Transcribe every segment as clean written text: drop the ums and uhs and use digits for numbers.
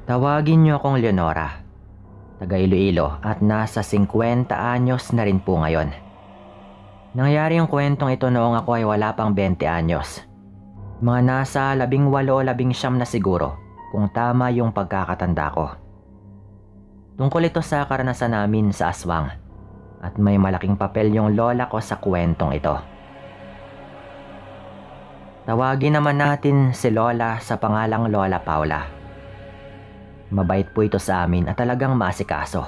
Tawagin niyo akong Leonora, taga Iloilo at nasa 50 anyos na rin po ngayon. Nangyari yung kwentong ito noong ako ay wala pang 20 anyos. Mga nasa 18 o 19 na siguro kung tama yung pagkakatanda ko. Tungkol ito sa karanasan namin sa aswang at may malaking papel yung lola ko sa kwentong ito. Tawagin naman natin si Lola sa pangalang Lola Paula. Mabait po ito sa amin at talagang maasikaso.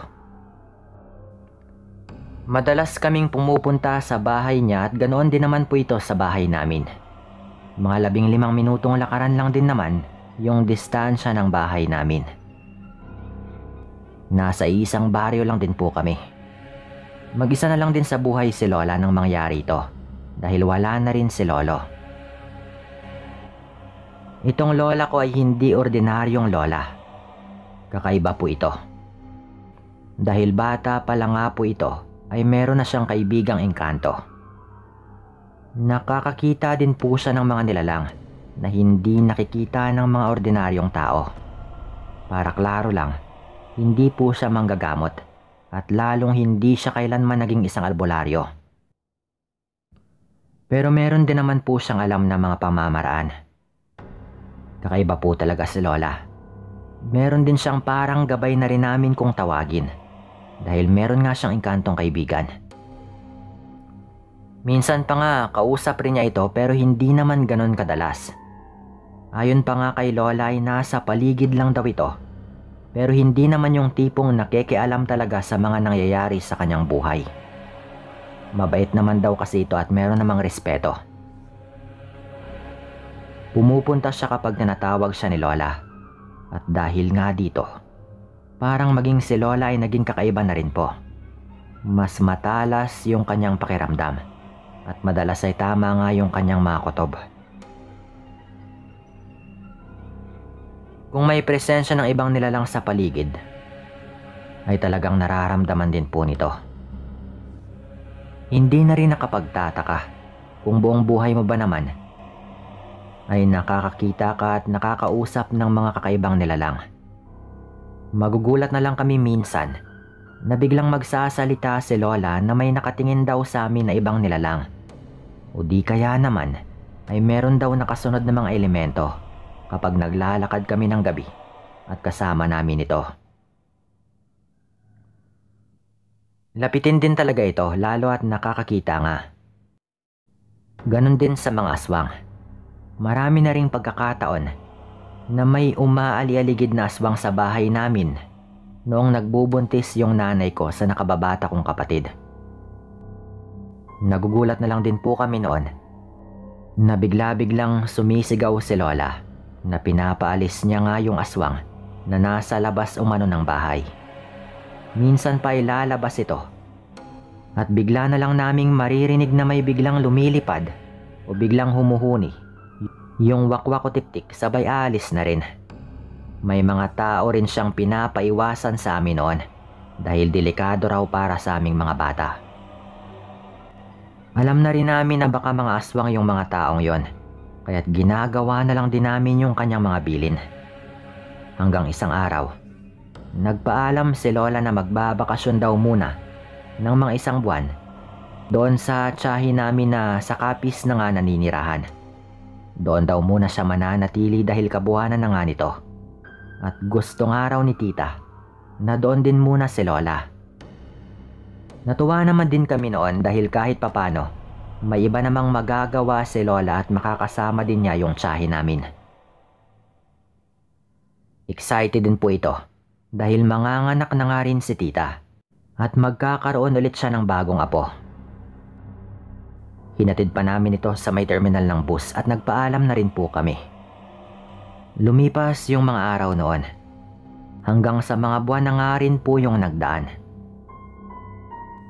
Madalas kaming pumupunta sa bahay niya at ganoon din naman po ito sa bahay namin. Mga 15 minutong lakaran lang din naman yung distansya ng bahay namin. Nasa isang baryo lang din po kami. Mag-isa na lang din sa buhay si Lola nang mangyari ito dahil wala na rin si Lolo. Itong lola ko ay hindi ordinaryong lola. Kakaiba po ito. Dahil bata pa lang nga po ito ay meron na siyang kaibigang engkanto. Nakakakita din po siya ng mga nilalang na hindi nakikita ng mga ordinaryong tao. Para klaro lang, hindi po siya manggagamot at lalong hindi siya kailanman naging isang albularyo. Pero meron din naman po siyang alam na mga pamamaraan. Kakaiba po talaga si Lola. Meron din siyang parang gabay na rin namin kung tawagin dahil meron nga siyang engkantong kaibigan. Minsan pa nga kausap rin niya ito pero hindi naman ganon kadalas. Ayon pa nga kay Lola ay nasa paligid lang daw ito pero hindi naman yung tipong nakikialam talaga sa mga nangyayari sa kanyang buhay. Mabait naman daw kasi ito at meron namang respeto. Pumupunta siya kapag nanatawag siya ni Lola. At dahil nga dito, parang maging si Lola ay naging kakaiba na rin po. Mas matalas yung kanyang pakiramdam at madalas ay tama nga yung kanyang mga kutob. Kung may presensya ng ibang nilalang sa paligid, ay talagang nararamdaman din po nito. Hindi na rin nakapagtataka kung buong buhay mo ba naman ay nakakakita ka at nakakausap ng mga kakaibang nilalang. Magugulat na lang kami minsan na biglang magsasalita si Lola na may nakatingin daw sa amin na ibang nilalang. O di kaya naman ay meron daw nakasunod na mga elemento kapag naglalakad kami ng gabi at kasama namin ito. Lapitin din talaga ito lalo at nakakakita nga. Ganon din sa mga aswang. Marami na ring pagkakataon na may umaali-aligid na aswang sa bahay namin noong nagbubuntis yung nanay ko sa nakababata kong kapatid. Nagugulat na lang din po kami noon na bigla-biglang sumisigaw si Lola na pinapaalis niya nga yung aswang na nasa labas umano ng bahay. Minsan pa ilalabas ito at bigla na lang naming maririnig na may biglang lumilipad o biglang humuhuni. Yung wakwak o tiktik sabay alis na rin. May mga tao rin siyang pinapaiwasan sa amin noon dahil delikado raw para sa aming mga bata. Alam na rin namin na baka mga aswang yung mga taong yon, kaya't ginagawa na lang din namin yung kanyang mga bilin. Hanggang isang araw, nagpaalam si Lola na magbabakasyon daw muna ng mga isang buwan doon sa tiyahin namin na sa Kapis na nga naninirahan. Doon daw muna siya mananatili dahil kabuhanan na nga nito. At gusto nga raw ni tita na doon din muna si Lola. Natuwa naman din kami noon dahil kahit papano may iba namang magagawa si Lola at makakasama din niya yung tiyahin namin. Excited din po ito dahil manganganak na nga rin si tita at magkakaroon ulit siya ng bagong apo. Hinatid pa namin ito sa may terminal ng bus at nagpaalam na rin po kami. Lumipas yung mga araw noon. Hanggang sa mga buwan na nga rin po yung nagdaan.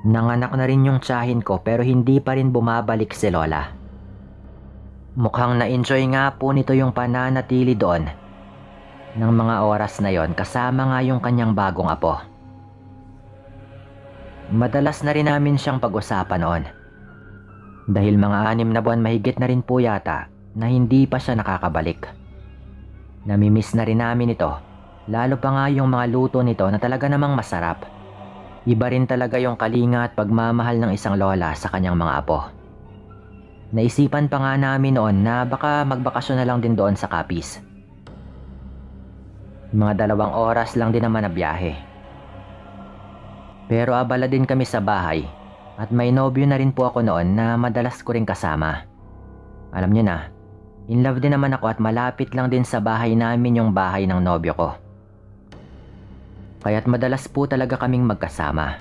Nanganak na rin yung tiyahin ko pero hindi pa rin bumabalik si Lola. Mukhang na-enjoy nga po nito yung pananatili doon ng mga oras na yon kasama nga yung kanyang bagong apo. Madalas na rin namin siyang pag-usapan noon. Dahil mga 6 na buwan mahigit na rin po yata na hindi pa siya nakakabalik. Namimiss na rin namin ito Lalo pa nga yung mga luto nito na talaga namang masarap. Iba rin talaga yung kalinga at pagmamahal ng isang lola sa kanyang mga apo. Naisipan pa nga namin noon na baka magbakasyon na lang din doon sa Capiz. Mga 2 oras lang din naman na biyahe. Pero abala din kami sa bahay at may nobyo na rin po ako noon na madalas ko rin kasama. Alam niyo na, in love din naman ako at malapit lang din sa bahay namin yung bahay ng nobyo ko. Kaya't madalas po talaga kaming magkasama.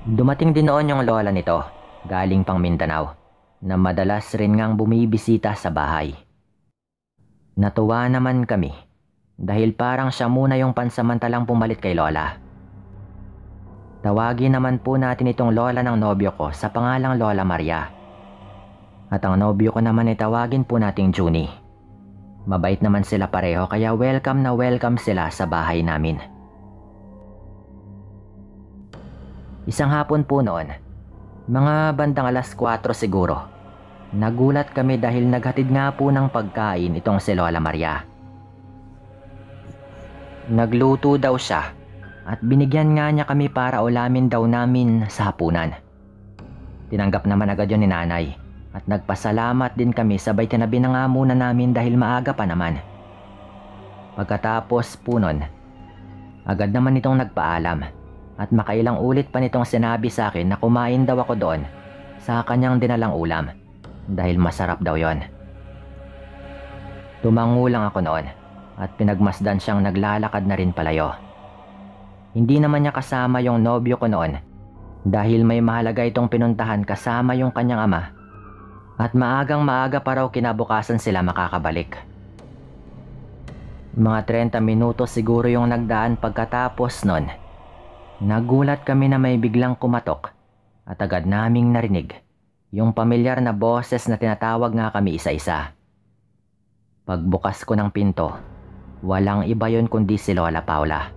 Dumating din noon yung lola nito, galing pang Mindanao, na madalas rin ngang bumibisita sa bahay. Natuwa naman kami dahil parang siya muna yung pansamantalang pumalit kay lola. Tawagin naman po natin itong lola ng nobyo ko sa pangalang Lola Maria. At ang nobyo ko naman ay tawagin po nating Junie. Mabait naman sila pareho kaya welcome na welcome sila sa bahay namin. Isang hapon po noon, mga bandang 4:00 siguro, nagulat kami dahil naghatid nga po ng pagkain itong si Lola Maria. Nagluto daw siya at binigyan nga niya kami para ulamin daw namin sa hapunan. Tinanggap naman agad yun ni nanay. At nagpasalamat din kami sabay tinabi na nga muna namin dahil maaga pa naman. Pagkatapos po nun, agad naman itong nagpaalam at makailang ulit pa nitong sinabi sa akin na kumain daw ako doon sa kanyang dinalang ulam dahil masarap daw yon. Tumango lang ako noon at pinagmasdan siyang naglalakad na rin palayo. Hindi naman niya kasama yung nobyo ko noon dahil may mahalaga itong pinuntahan kasama yung kanyang ama. At maagang maaga pa raw kinabukasan sila makakabalik. Mga 30 minutos siguro yung nagdaan pagkatapos nun. Nagulat kami na may biglang kumatok at agad naming narinig yung pamilyar na boses na tinatawag nga kami isa-isa. Pagbukas ko ng pinto, walang iba yun kundi si Lola Paula.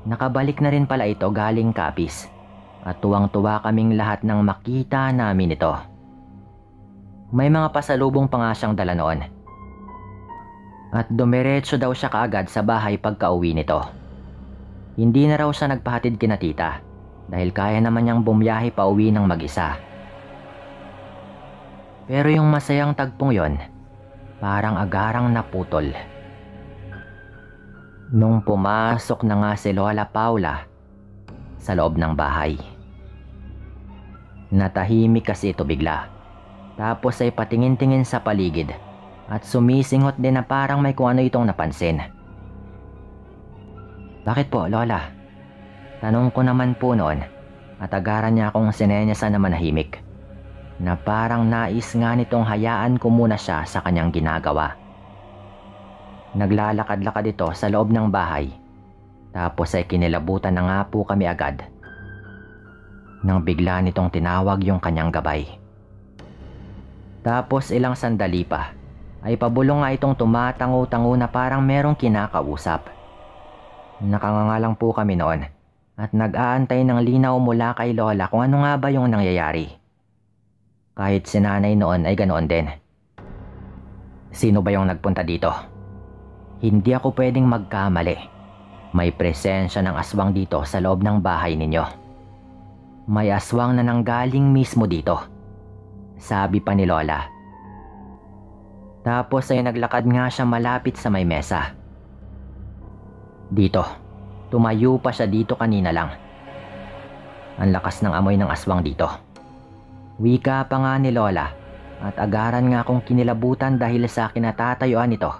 Nakabalik na rin pala ito galing Capiz at tuwang-tuwa kaming lahat nang makita namin ito. May mga pasalubong pa nga siyang dala noon. At dumiretso daw siya kaagad sa bahay pagka-uwi nito. Hindi na raw siya nagpahatid kina tita dahil kaya naman niyang bumiyahe pa uwi ng mag-isa. Pero yung masayang tagpong yon, parang agarang naputol. Nung pumasok na nga si Lola Paula sa loob ng bahay. Natahimik kasi ito bigla. Tapos ay patingin-tingin sa paligid at sumisingot din na parang may kung ano itong napansin. Bakit po, Lola? Tanong ko naman po noon at agaran niya akong sinenyasan na manahimik. Na parang nais nga nitong hayaan ko muna siya sa kanyang ginagawa. Naglalakad-lakad ito sa loob ng bahay. Tapos ay kinilabutan na nga po kami agad. Nang bigla nitong tinawag yung kanyang gabay. Tapos ilang sandali pa, ay pabulong nga itong tumatango-tango na parang merong kinakausap. Nakanganga lang po kami noon at nag-aantay ng linaw mula kay Lola kung ano nga ba yung nangyayari. Kahit si nanay noon ay ganoon din. Sino ba yung nagpunta dito? Hindi ako pwedeng magkamali. May presensya ng aswang dito sa loob ng bahay ninyo. May aswang na nanggaling mismo dito. Sabi pa ni Lola. Tapos ay naglakad nga siya malapit sa may mesa. Dito. Tumayo pa siya dito kanina lang. Ang lakas ng amoy ng aswang dito. Wika pa nga ni Lola at agaran nga akong kinilabutan dahil sa kinatatayuan nito.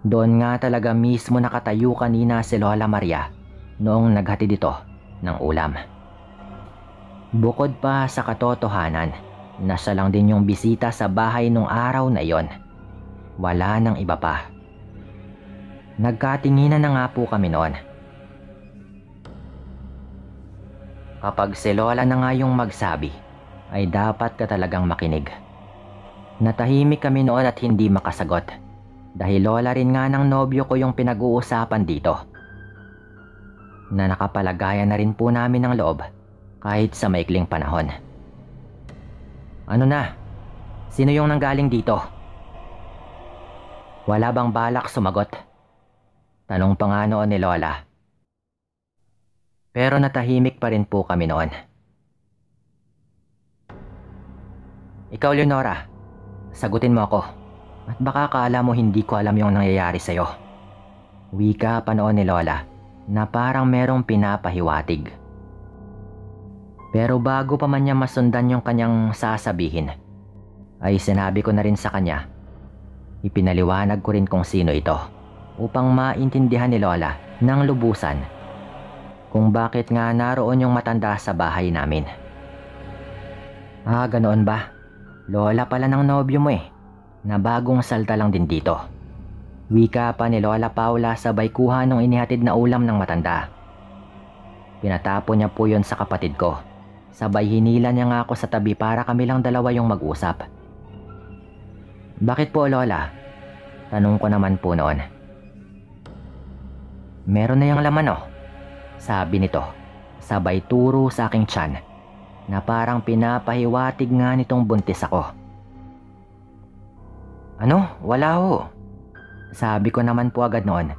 Doon nga talaga mismo nakatayo kanina si Lola Maria noong naghatid ito ng ulam. Bukod pa sa katotohanan na siya lang din yung bisita sa bahay nung araw na iyon. Wala nang iba pa. Nagkatinginan na nga po kami noon. Kapag si Lola na nga yung magsabi, ay dapat ka talagang makinig. Natahimik kami noon at hindi makasagot. Dahil Lola rin nga ng nobyo ko yung pinag-uusapan dito. Na nakapalagayan na rin po namin ng loob kahit sa maikling panahon. Ano na? Sino yung nanggaling dito? Wala bang balak sumagot? Tanong pa nga noon ni Lola. Pero natahimik pa rin po kami noon. Ikaw, Leonora, sagutin mo ako. At baka akala mo hindi ko alam yung nangyayari sa'yo. Wika pa noon ni Lola na parang merong pinapahiwatig. Pero bago pa man niya masundan yung kanyang sasabihin, ay sinabi ko na rin sa kanya. Ipinaliwanag ko rin kung sino ito upang maintindihan ni Lola ng lubusan kung bakit nga naroon yung matanda sa bahay namin. Ganoon ba? Lola pala ng nobyo mo na bagong salta lang din dito. Wika pa ni Lola Paula sabay kuha nung inihatid na ulam ng matanda. Pinatapo niya po yun sa kapatid ko. Sabay hinila niya nga ako sa tabi para kami lang dalawa yung mag-usap. Bakit po, Lola? Tanong ko naman po noon. Meron na yung laman sabi nito, sabay turo sa aking tiyan na parang pinapahiwatig nga nitong buntis ako. Ano? Wala ho. Sabi ko naman po agad noon.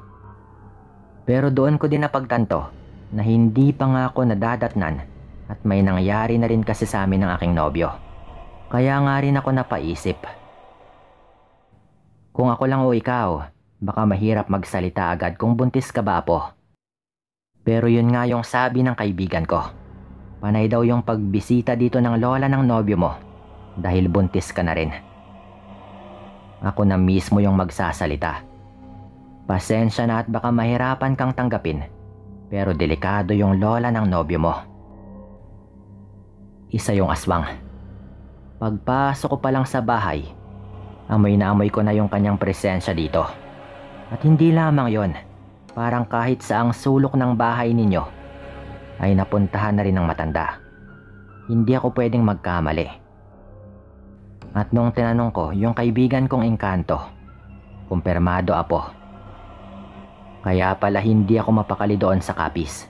Pero doon ko din napagtanto na hindi pa nga ako nadadatnan at may nangyari na rin kasi sa amin ng aking nobyo. Kaya nga rin ako napaisip. Kung ako lang o ikaw, baka mahirap magsalita agad kung buntis ka ba po. Pero yun nga yung sabi ng kaibigan ko. Panay daw yung pagbisita dito ng lola ng nobyo mo dahil buntis ka na rin. Ako na mismo yung magsasalita. Pasensya na at baka mahirapan kang tanggapin, pero delikado yung lola ng nobyo mo. Isa yung aswang. Pagpasok ko pa lang sa bahay, amoy na amoy ko na yung kanyang presensya dito. At hindi lamang yon, parang kahit saang sulok ng bahay ninyo ay napuntahan na rin ng matanda. Hindi ako pwedeng magkamali. At nung tinanong ko yung kaibigan kong engkanto, kumpirmado apo. Kaya pala hindi ako mapakali doon sa kapis.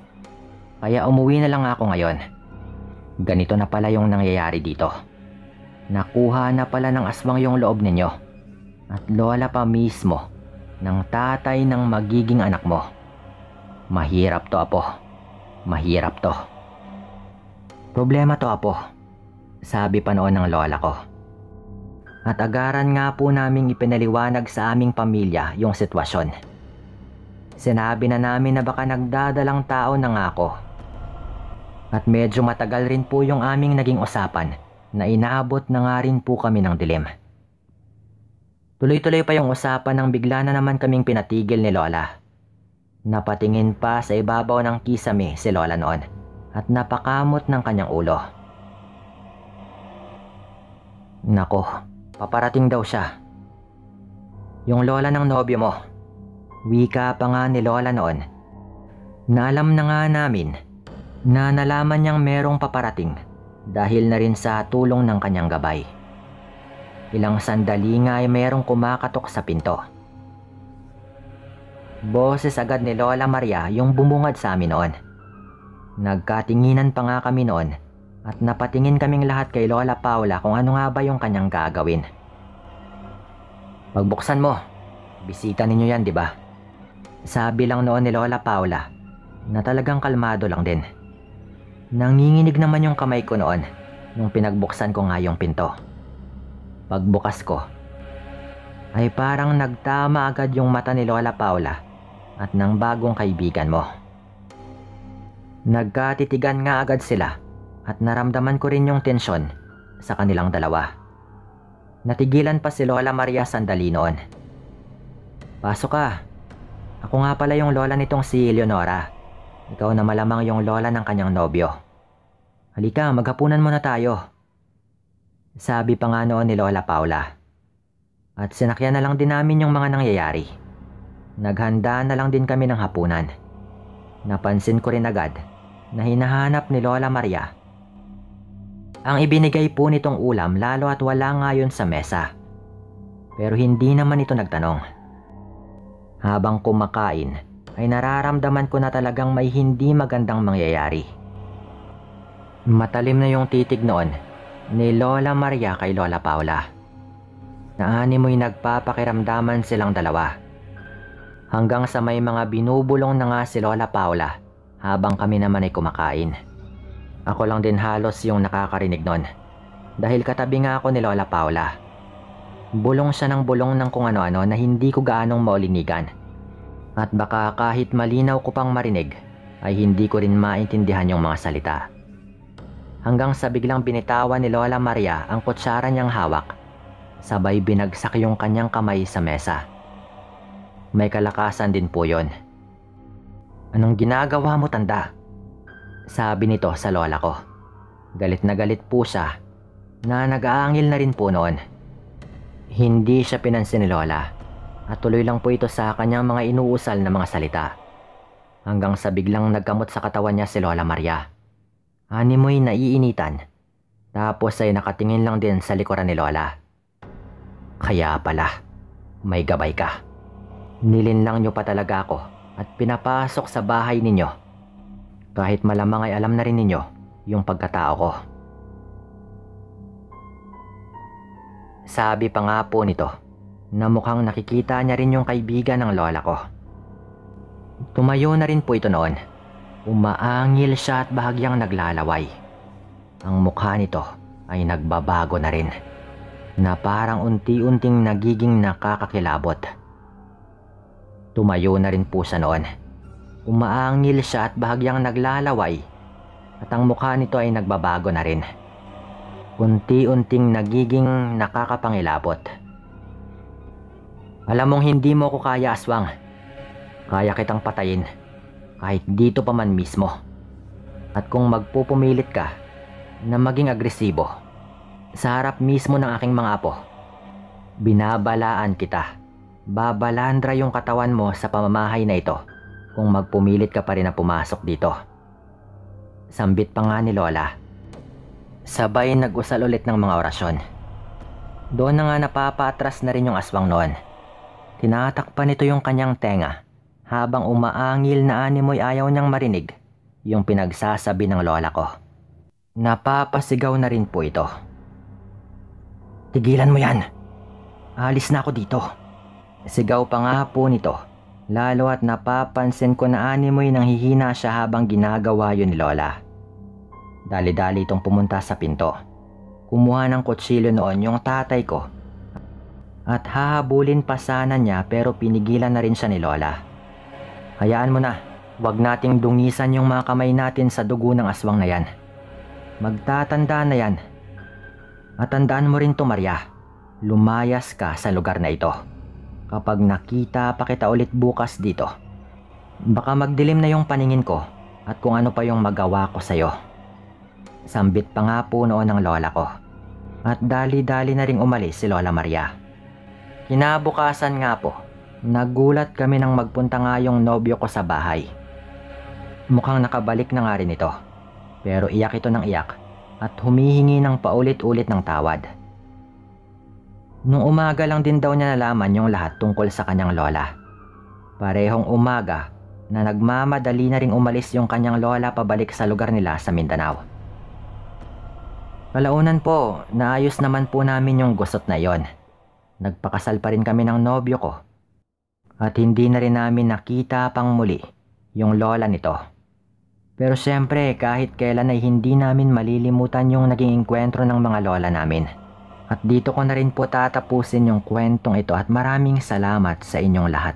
Kaya umuwi na lang ako ngayon. Ganito na pala yung nangyayari dito. Nakuha na pala ng aswang yung loob ninyo. At lola pa mismo ng tatay ng magiging anak mo. Mahirap to, apo. Mahirap to. Problema to, apo. Sabi pa noon ng lola ko. At agaran nga po naming ipinaliwanag sa aming pamilya yung sitwasyon. Sinabi na namin na baka nagdadalang tao na nga ako. At medyo matagal rin po yung aming naging usapan na inaabot na nga rin po kami ng dilim. Tuloy-tuloy pa yung usapan nang bigla na naman kaming pinatigil ni Lola. Napatingin pa sa ibabaw ng kisame si Lola noon at napakamot ng kanyang ulo. Nako, paparating daw siya. Yung lola ng nobyo mo. Wika pa nga ni Lola noon na alam na nga namin na nalaman niyang merong paparating dahil na rin sa tulong ng kanyang gabay. Ilang sandali nga ay merong kumakatok sa pinto. Boses agad ni Lola Maria yung bumungad sa amin noon. Nagkatinginan pa nga kami noon at napatingin kaming lahat kay Lola Paula kung ano nga ba yung kanyang gagawin. Pagbuksan mo, bisita ninyo yan, di ba? Sabi lang noon ni Lola Paula na talagang kalmado lang din. Nanginginig naman yung kamay ko noon nung pinagbuksan ko nga yung pinto. Pagbukas ko, ay parang nagtama agad yung mata ni Lola Paula at ng bagong kaibigan mo. Nagkatitigan nga agad sila at naramdaman ko rin yung tensyon sa kanilang dalawa. Natigilan pa si Lola Maria sandali noon. Pasok ka. Ako nga pala yung lola nitong si Leonora. Ikaw na malamang yung lola ng kanyang nobyo. Halika, maghapunan muna tayo. Sabi pa nga noon ni Lola Paula. At sinakyan na lang din namin yung mga nangyayari. Naghanda na lang din kami ng hapunan. Napansin ko rin agad na hinahanap ni Lola Maria ang ibinigay po nitong ulam lalo at wala nga yun sa mesa. Pero hindi naman ito nagtanong. Habang kumakain ay nararamdaman ko na talagang may hindi magandang mangyayari. Matalim na yung titig noon ni Lola Maria kay Lola Paula. Naanimoy nagpapakiramdaman silang dalawa. Hanggang sa may mga binubulong na nga si Lola Paula habang kami naman ay kumakain. Ako lang din halos yung nakakarinig nun dahil katabi nga ako ni Lola Paula. Bulong siya ng bulong ng kung ano-ano na hindi ko gaanong maulinigan. At baka kahit malinaw ko pang marinig ay hindi ko rin maintindihan yung mga salita. Hanggang sa biglang binitawan ni Lola Maria ang kutsara niyang hawak, sabay binagsak yung kanyang kamay sa mesa. May kalakasan din po yon. "Anong ginagawa mo, tanda?" sabi nito sa lola ko. Galit na galit po siya na nag-aangil na rin po noon. Hindi siya pinansin ni Lola at tuloy lang po ito sa kanyang mga inuusal na mga salita. Hanggang sa biglang nagkamot sa katawan niya si Lola Maria. Animoy naiinitan. Tapos ay nakatingin lang din sa likuran ni Lola. "Kaya pala, may gabay ka. Nilinlang niyo pa talaga ako at pinapasok sa bahay ninyo. Kahit malamang ay alam na rin ninyo yung pagkatao ko." Sabi pa nga po nito na mukhang nakikita niya rin yung kaibigan ng lola ko. Tumayo na rin po ito noon. Umaangil siya at bahagyang naglalaway. Ang mukha nito ay nagbabago na rin, na parang unti-unting nagiging nakakakilabot. Tumayo na rin po siya noon. Umaangil siya at bahagyang naglalaway at ang mukha nito ay nagbabago na rin. Unti-unting nagiging nakakapangilabot. "Alam mong hindi mo ko kaya, aswang. Kaya kitang patayin kahit dito pa man mismo. At kung magpupumilit ka na maging agresibo sa harap mismo ng aking mga apo, binabalaan kita. Babalandra yung katawan mo sa pamamahay na ito kung magpumilit ka pa rin na pumasok dito." Sambit pa nga ni Lola. Sabay nag-usal ulit ng mga orasyon. Doon na nga napapatras na rin yung aswang noon. Tinatakpan nito yung kanyang tenga habang umaangil na animoy ayaw niyang marinig yung pinagsasabi ng lola ko. Napapasigaw na rin po ito. "Tigilan mo yan! Alis na ako dito!" Sigaw pa nga po nito, lalo at napapansin ko na animoy nang hihina siya habang ginagawa yun ni Lola. Dali-dali itong pumunta sa pinto. Kumuha ng kutsilyo noon yung tatay ko at hahabulin pa sana niya pero pinigilan na rin siya ni Lola. "Hayaan mo na, wag nating dungisan yung mga kamay natin sa dugo ng aswang na yan. Magtatanda na yan. At tandaan mo rin to, Maria, lumayas ka sa lugar na ito. Kapag nakita pa kita ulit bukas dito, baka magdilim na yung paningin ko at kung ano pa yung magawa ko sa'yo." Sambit pa nga po noon ng lola ko. At dali-dali na ring umalis si Lola Maria. Kinabukasan nga po, nagulat kami nang magpunta nga yung nobyo ko sa bahay. Mukhang nakabalik na nga rin ito. Pero iyak ito ng iyak at humihingi ng paulit-ulit ng tawad. Nung umaga lang din daw niya nalaman yung lahat tungkol sa kanyang lola. Parehong umaga na nagmamadali na ring umalis yung kanyang lola pabalik sa lugar nila sa Mindanao. Kalaunan po, naayos naman po namin yung gusot na yon. Nagpakasal pa rin kami ng nobyo ko. At hindi na rin namin nakita pang muli yung lola nito. Pero syempre kahit kailan ay hindi namin malilimutan yung naging engkwentro ng mga lola namin. At dito ko na rin po tatapusin yung kwentong ito at maraming salamat sa inyong lahat.